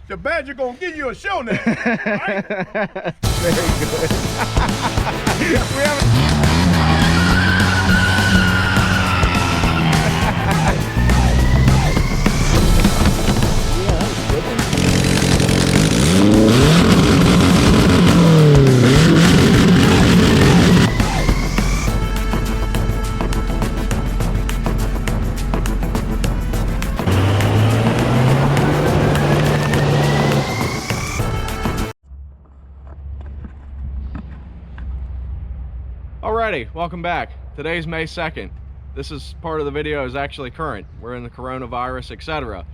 the Badger gonna give you a show now. Right? Very good. We haven't... Alrighty, welcome back. Today's May 2nd. This is part of the video is actually current. We're in the coronavirus, etc.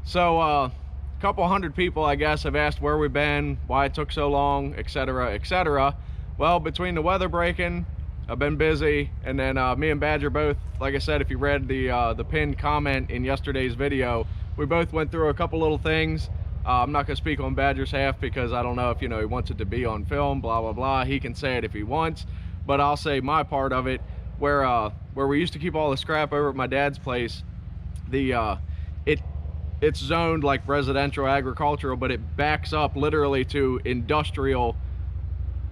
So a couple hundred people, I guess, have asked where we've been, why it took so long, etc., etc. Well, between the weather breaking, I've been busy, and then me and Badger both, like I said, if you read the pinned comment in yesterday's video, we both went through a couple little things. I'm not going to speak on Badger's half because I don't know if, he wants it to be on film, blah, blah, blah. He can say it if he wants. But I'll say my part of it, where we used to keep all the scrap over at my dad's place. It's zoned like residential, agricultural, but it backs up literally to industrial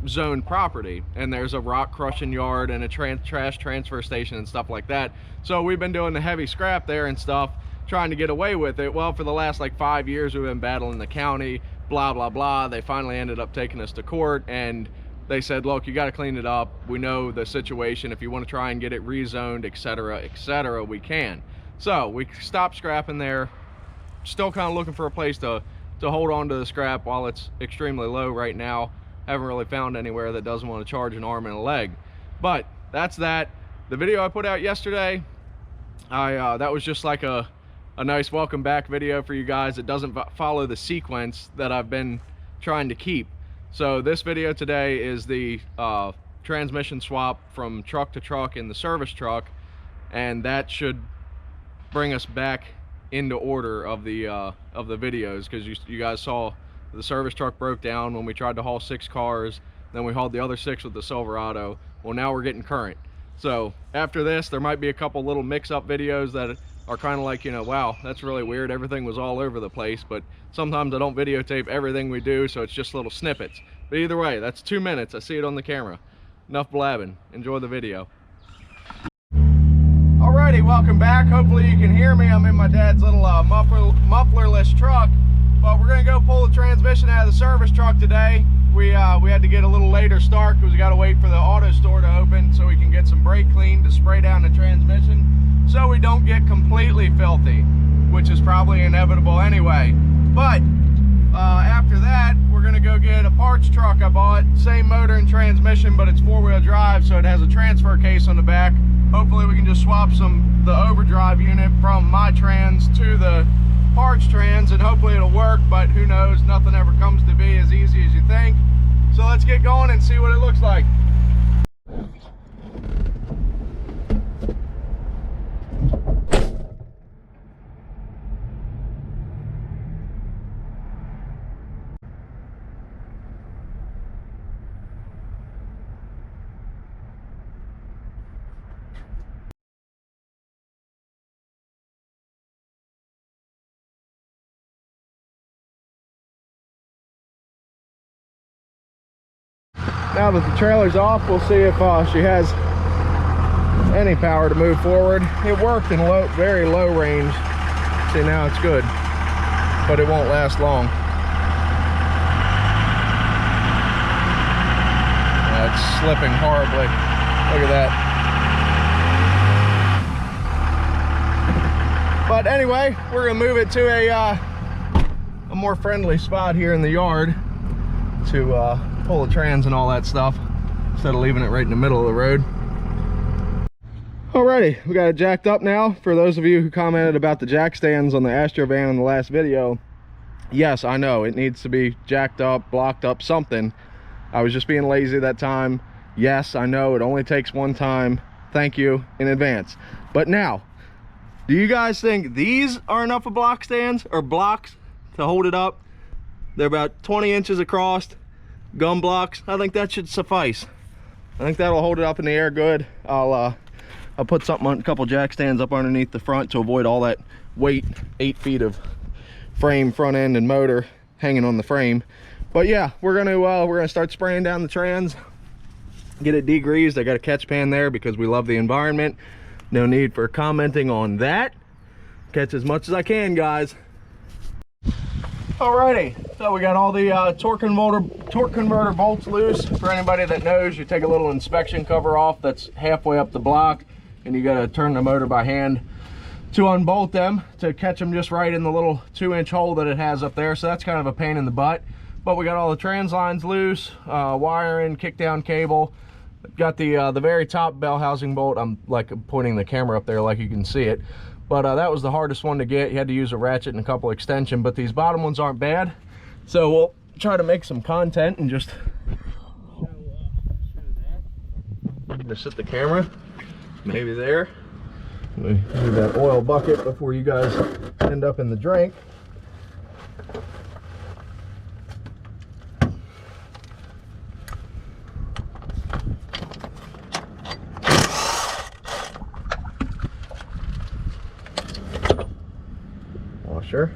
zone property, and there's a rock crushing yard and a trash transfer station and stuff like that. So we've been doing the heavy scrap there and stuff, trying to get away with it. Well, for the last like 5 years we've been battling the county, blah blah blah. They finally ended up taking us to court, and they said, look, you got to clean it up. We know the situation. If you want to try and get it rezoned, etc., etc., we can. So we stopped scrapping there. Still kind of looking for a place to hold on to the scrap while it's extremely low right now. Haven't really found anywhere that doesn't want to charge an arm and a leg. But that's that. The video I put out yesterday, that was just like a nice welcome back video for you guys. It doesn't follow the sequence that I've been trying to keep. So this video today is the transmission swap from truck to truck in the service truck, and that should bring us back into order of the videos, because you guys saw the service truck broke down when we tried to haul 6 cars, then we hauled the other 6 with the Silverado. Well, now we're getting current. So after this, there might be a couple little mix-up videos that are kind of like, wow, that's really weird, everything was all over the place. But sometimes I don't videotape everything we do, so it's just little snippets. But either way, that's 2 minutes. I see it on the camera. Enough blabbing. Enjoy the video. Alrighty, welcome back. Hopefully you can hear me. I'm in my dad's little mufflerless truck, but we're gonna go pull the transmission out of the service truck today. We had to get a little later start because we got to wait for the auto store to open so we can get some brake clean to spray down the transmission, so we don't get completely filthy, which is probably inevitable anyway. But after that, we're gonna go get a parts truck I bought. Same motor and transmission, but it's 4-wheel drive, so it has a transfer case on the back. Hopefully we can just swap the overdrive unit from my trans to the parts trans, and hopefully it'll work, but who knows, nothing ever comes to be as easy as you think. So let's get going and see what it looks like. Now that the trailer's off, we'll see if she has any power to move forward. It worked in very low range. See, now it's good, but it won't last long. It's slipping horribly. Look at that. But anyway, we're gonna move it to a more friendly spot here in the yard to pull the trans and all that stuff, instead of leaving it right in the middle of the road. Alrighty, we got it jacked up now. For those of you who commented about the jack stands on the Astro van in the last video, yes, I know it needs to be jacked up, blocked up, something. I was just being lazy that time. Yes, I know it only takes one time. Thank you in advance. But now, do you guys think these are enough of block stands or blocks to hold it up? They're about 20 inches across, gum blocks. I think that should suffice. I think that'll hold it up in the air good. I'll put something on, a couple jack stands up underneath the front to avoid all that weight, 8 feet of frame, front end, and motor hanging on the frame. But yeah, we're gonna start spraying down the trans, get it degreased. I got a catch pan there because we love the environment. No need for commenting on that. Catch as much as I can, guys. Alrighty, so we got all the torque converter bolts loose. For anybody that knows, you take a little inspection cover off that's halfway up the block, and you gotta turn the motor by hand to unbolt them to catch them just right in the little 2-inch hole that it has up there. So that's kind of a pain in the butt. But we got all the trans lines loose, wiring, kick down cable. Got the very top bell housing bolt. I'm like pointing the camera up there like you can see it. But that was the hardest one to get. You had to use a ratchet and a couple extension, but these bottom ones aren't bad. So we'll try to make some content and just show that. Just set the camera, maybe there. We need that oil bucket before you guys end up in the drink. Washer.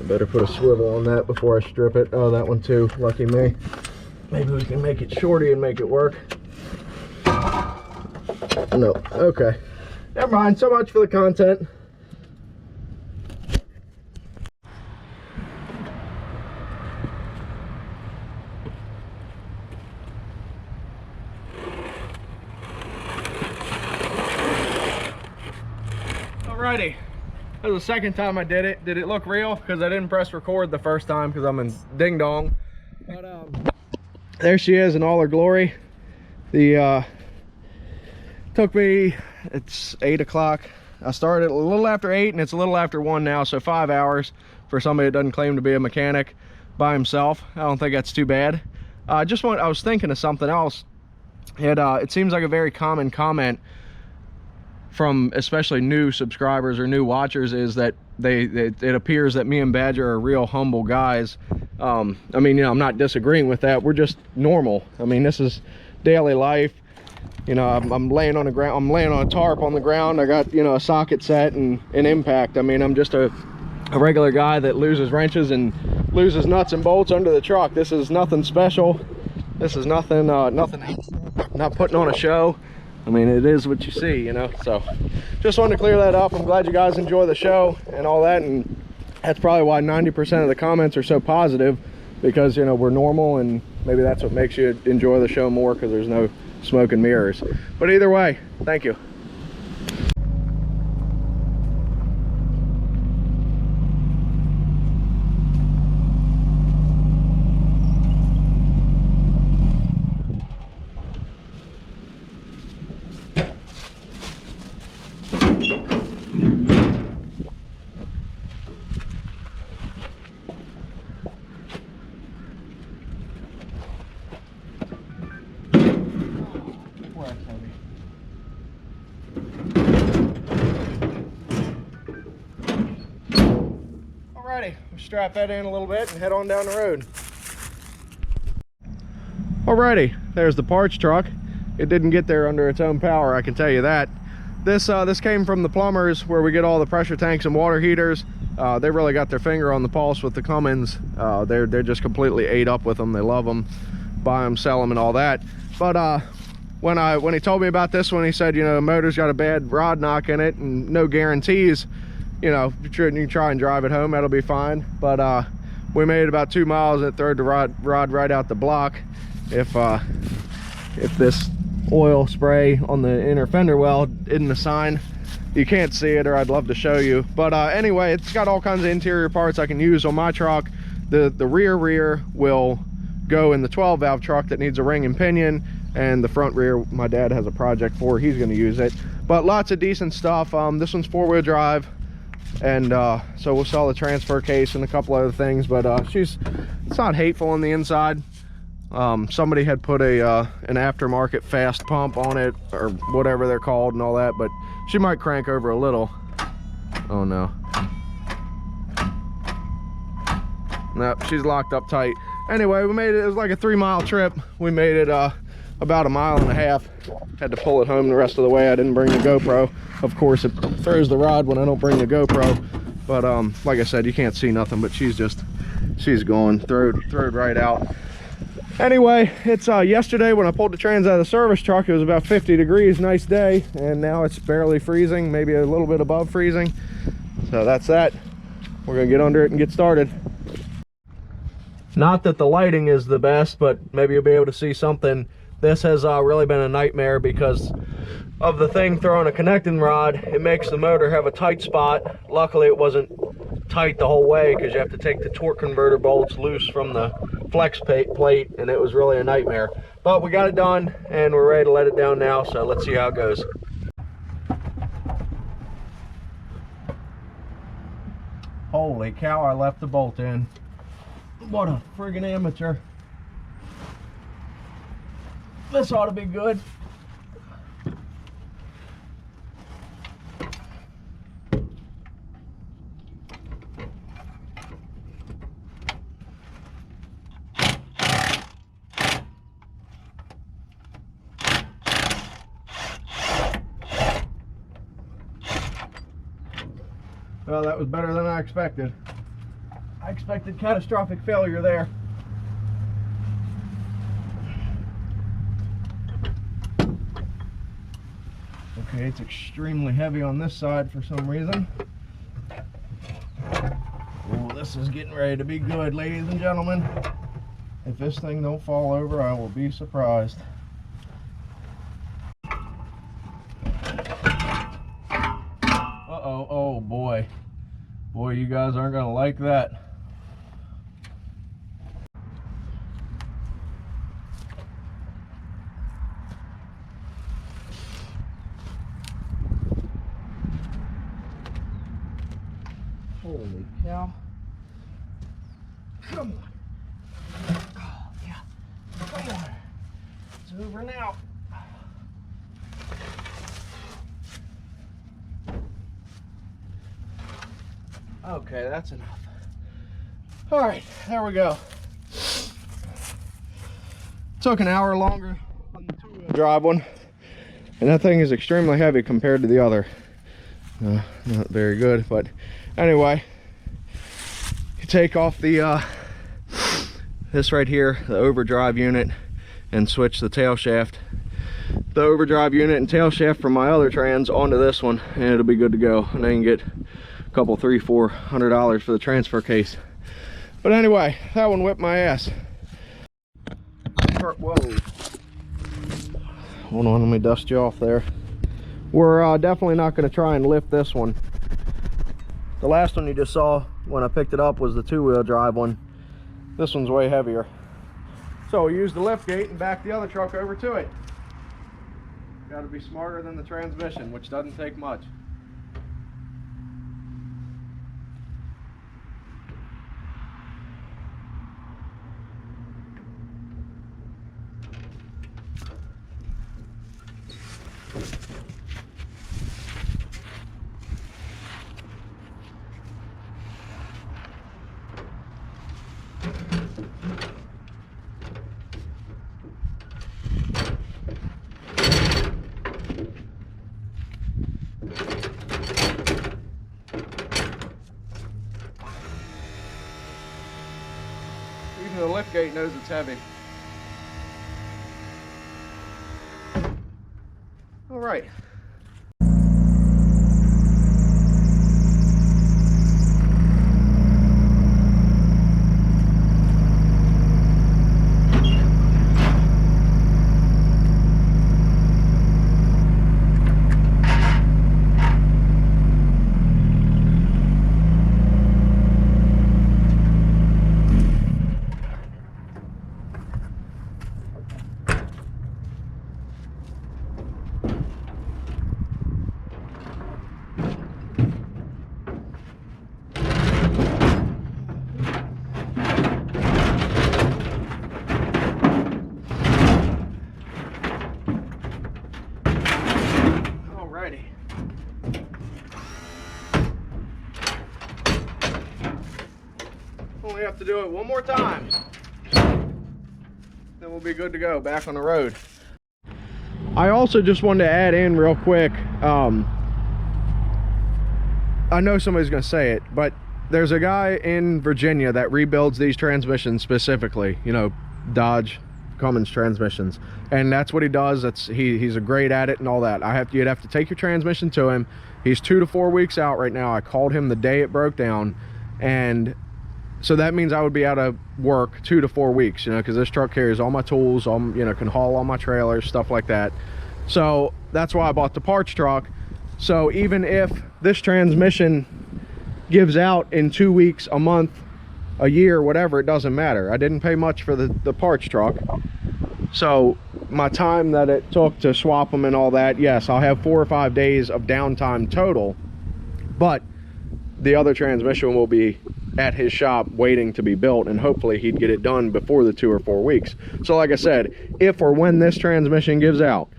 Better put a swivel on that before I strip it. Oh, that one too, lucky me. Maybe we can make it shorty and make it work. No, okay. Never mind, so much for the content. Alrighty. That was the second time I did it. Did it look real? Because I didn't press record the first time because I'm in ding dong. But there she is in all her glory. The took me, it's 8 o'clock. I started a little after 8 and it's a little after 1 now, so 5 hours for somebody that doesn't claim to be a mechanic by himself. I don't think that's too bad. I was thinking of something else. It seems like a very common comment from especially new subscribers or new watchers is that it appears that me and Badger are real humble guys. I mean, you know, I'm not disagreeing with that. We're just normal. I mean, this is daily life. You know, I'm laying on the ground. I'm laying on a tarp on the ground. I got, you know, a socket set and an impact. I mean, I'm just a regular guy that loses wrenches and loses nuts and bolts under the truck. This is nothing special. This is nothing, not putting on a show. I mean, it is what you see, you know. So just wanted to clear that up. I'm glad you guys enjoy the show and all that, and that's probably why 90% of the comments are so positive, because, you know, we're normal, and maybe that's what makes you enjoy the show more, because there's no smoke and mirrors. But either way, thank you. Alrighty, we'll strap that in a little bit and head on down the road. Alrighty, there's the parts truck. It didn't get there under its own power, I can tell you that. This came from the plumbers, where we get all the pressure tanks and water heaters. They really got their finger on the pulse with the Cummins. They're just completely ate up with them. They love them, buy them, sell them, and all that. But when he told me about this one, he said, you know, the motor's got a bad rod knock in it and no guarantees. You know, you can try and drive it home, that'll be fine. But we made it about 2 miles and it threw the rod right out the block. If this oil spray on the inner fender well isn't a sign, you can't see it, or I'd love to show you. But anyway, it's got all kinds of interior parts I can use on my truck. The rear will go in the 12 valve truck that needs a ring and pinion, and the front rear my dad has a project for, he's going to use it. But lots of decent stuff. This one's 4-wheel drive, and so we'll sell the transfer case and a couple other things. But she's It's not hateful on the inside. Somebody had put a an aftermarket fast pump on it, or whatever they're called and all that, but she might crank over a little. Oh no. Nope, she's locked up tight. Anyway, we made it. It was like a 3-mile trip. We made it about 1.5 miles. Had to pull it home the rest of the way. I didn't bring the GoPro. Of course, it throws the rod when I don't bring the GoPro. But like I said, you can't see nothing, but she's gone, throwed right out. Anyway, it's yesterday when I pulled the trans out of the service truck, it was about 50 degrees, nice day, and now it's barely freezing, maybe a little bit above freezing. So that's that. We're gonna get under it and get started. Not that the lighting is the best, but maybe you'll be able to see something. This has really been a nightmare because of the thing throwing a connecting rod. It makes the motor have a tight spot. Luckily it wasn't tight the whole way because you have to take the torque converter bolts loose from the flex plate, and it was really a nightmare. But we got it done and we're ready to let it down now, so let's see how it goes. Holy cow, I left the bolt in. What a friggin' amateur. This ought to be good. Well, that was better than I expected. I expected catastrophic failure there. Okay, it's extremely heavy on this side for some reason. Oh, this is getting ready to be good, ladies and gentlemen. If this thing don't fall over, I will be surprised. Uh-oh, oh boy. Boy, you guys aren't gonna like that. Holy cow. Come on. Oh, yeah. Come on. It's over now. Okay, that's enough. All right, there we go. Took an hour longer than the 2-wheel drive one, and that thing is extremely heavy compared to the other. Not very good, but anyway, you take off the this right here, the overdrive unit, and switch the tail shaft, the overdrive unit and tail shaft from my other trans onto this one, and it'll be good to go. And then you get a couple, $300-400 for the transfer case. But anyway, that one whipped my ass. Whoa, hold on, let me dust you off there. We're definitely not going to try and lift this one. The last one you just saw when I picked it up was the 2-wheel drive one. This one's way heavier. So we used the lift gate and backed the other truck over to it. Got to be smarter than the transmission, which doesn't take much. Even the lift gate knows it's heavy. All right. do it one more time. Then we'll be good to go, back on the road. I also just wanted to add in real quick, I know somebody's gonna say it, but there's a guy in Virginia that rebuilds these transmissions specifically, you know, Dodge Cummins transmissions, and that's what he does. He's a great at it and all that. You'd have to take your transmission to him. He's 2 to 4 weeks out right now. I called him the day it broke down, and so that means I would be out of work 2 to 4 weeks, you know, because this truck carries all my tools, you know, can haul all my trailers, stuff like that. So that's why I bought the parts truck. So even if this transmission gives out in 2 weeks, a month, a year, whatever, it doesn't matter. I didn't pay much for the parts truck. So my time that it took to swap them and all that, yes, I'll have 4 or 5 days of downtime total, but the other transmission will be at his shop waiting to be built, and hopefully he'd get it done before the 2 or 4 weeks. So like I said, if or when this transmission gives out,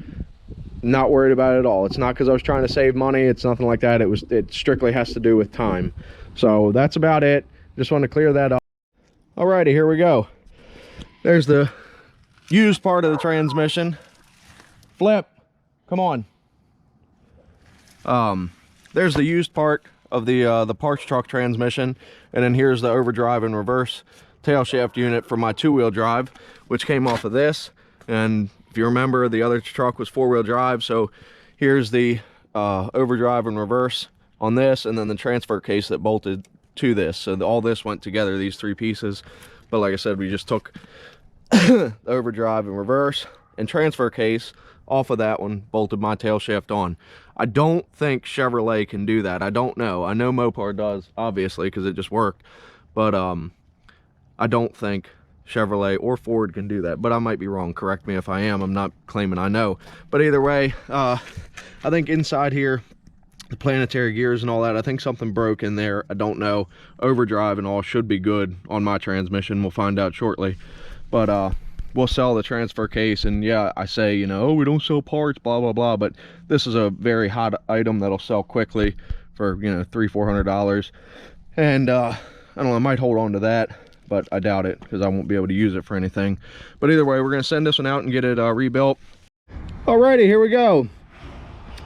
not worried about it at all. It's not because I was trying to save money, it's nothing like that. It strictly has to do with time. So that's about it. Just want to clear that up. Alrighty, here we go. There's the used part of the transmission. Flip, come on. There's the used part of the parts truck transmission, and then here's the overdrive and reverse tail shaft unit for my 2-wheel drive, which came off of this. And if you remember, the other truck was 4-wheel drive, so here's the overdrive and reverse on this, and then the transfer case that bolted to this. So all this went together, these 3 pieces. But like I said, we just took the overdrive and reverse and transfer case off of that one, bolted my tail shaft on. I don't think Chevrolet can do that. I don't know. I know Mopar does, obviously, because it just worked. But I don't think Chevrolet or Ford can do that, but I might be wrong. Correct me if I am. I'm not claiming I know, but either way, I think inside here, the planetary gears and all that, I think something broke in there. I don't know. Overdrive and all should be good on my transmission. We'll find out shortly, but we'll sell the transfer case. And yeah, I say, you know, oh, we don't sell parts, blah blah blah, but this is a very hot item that'll sell quickly for, you know, $300-400, and I don't know, I might hold on to that, but I doubt it because I won't be able to use it for anything. But either way, we're going to send this one out and get it rebuilt. Alrighty, here we go.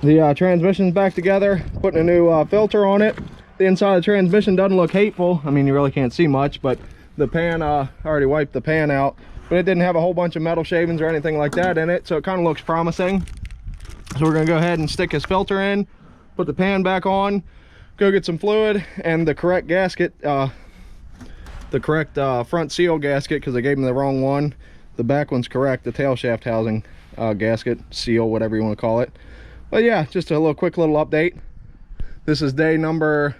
The transmission's back together, putting a new filter on it. The inside of the transmission doesn't look hateful. I mean, you really can't see much, but the pan, I already wiped the pan out, but it didn't have a whole bunch of metal shavings or anything like that in it, so it kind of looks promising. So we're going to go ahead and stick his filter in, put the pan back on, go get some fluid and the correct gasket, the correct front seal gasket, because I gave him the wrong one. The back one's correct, the tail shaft housing gasket, seal, whatever you want to call it. But yeah, just a quick little update. This is day number,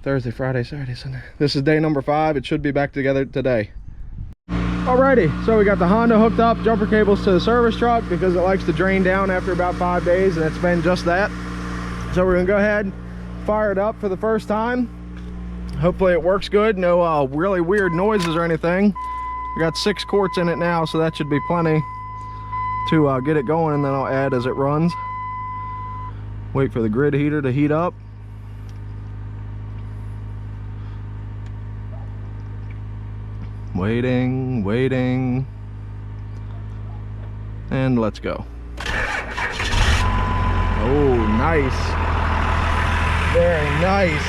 Thursday, Friday, Saturday, Sunday. This is day number 5. It should be back together today. Alrighty, so we got the Honda hooked up, jumper cables to the service truck because it likes to drain down after about 5 days, and it's been just that. So we're gonna go ahead, fire it up for the first time. Hopefully it works good, no really weird noises or anything. We got 6 quarts in it now, so that should be plenty to get it going, and then I'll add as it runs. Wait for the grid heater to heat up. Waiting, waiting, and let's go. Oh, nice. Very nice.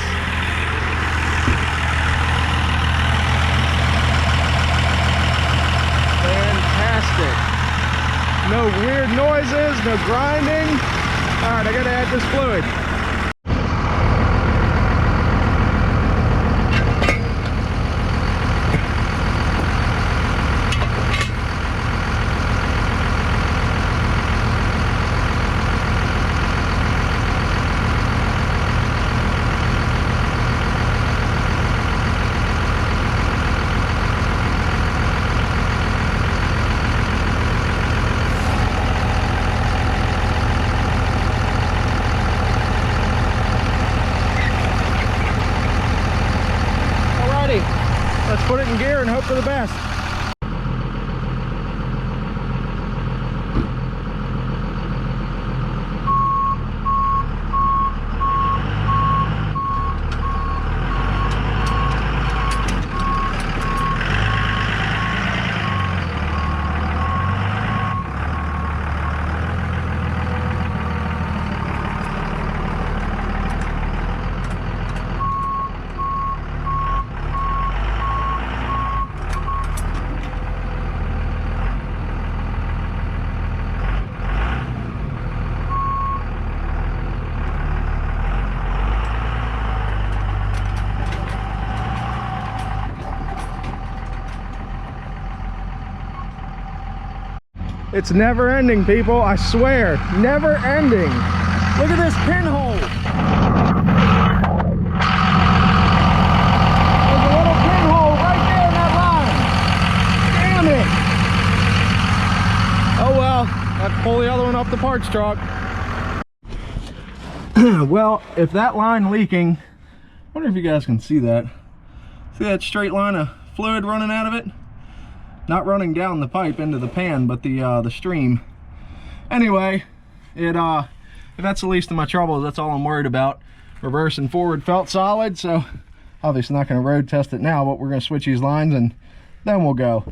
Fantastic. No weird noises, no grinding. All right, I gotta add this fluid. Let's put it in gear and hope for the best. It's never ending, people. I swear, never ending. Look at this pinhole. There's a little pinhole right there in that line. Damn it. Oh well, I have to pull the other one up the parts truck. Well, if that line leaking, I wonder if you guys can see that. See that straight line of fluid running out of it? Not running down the pipe into the pan, but the stream. Anyway, if that's the least of my troubles, that's all I'm worried about. Reverse and forward felt solid, so obviously not going to road test it now, but we're going to switch these lines and then we'll go.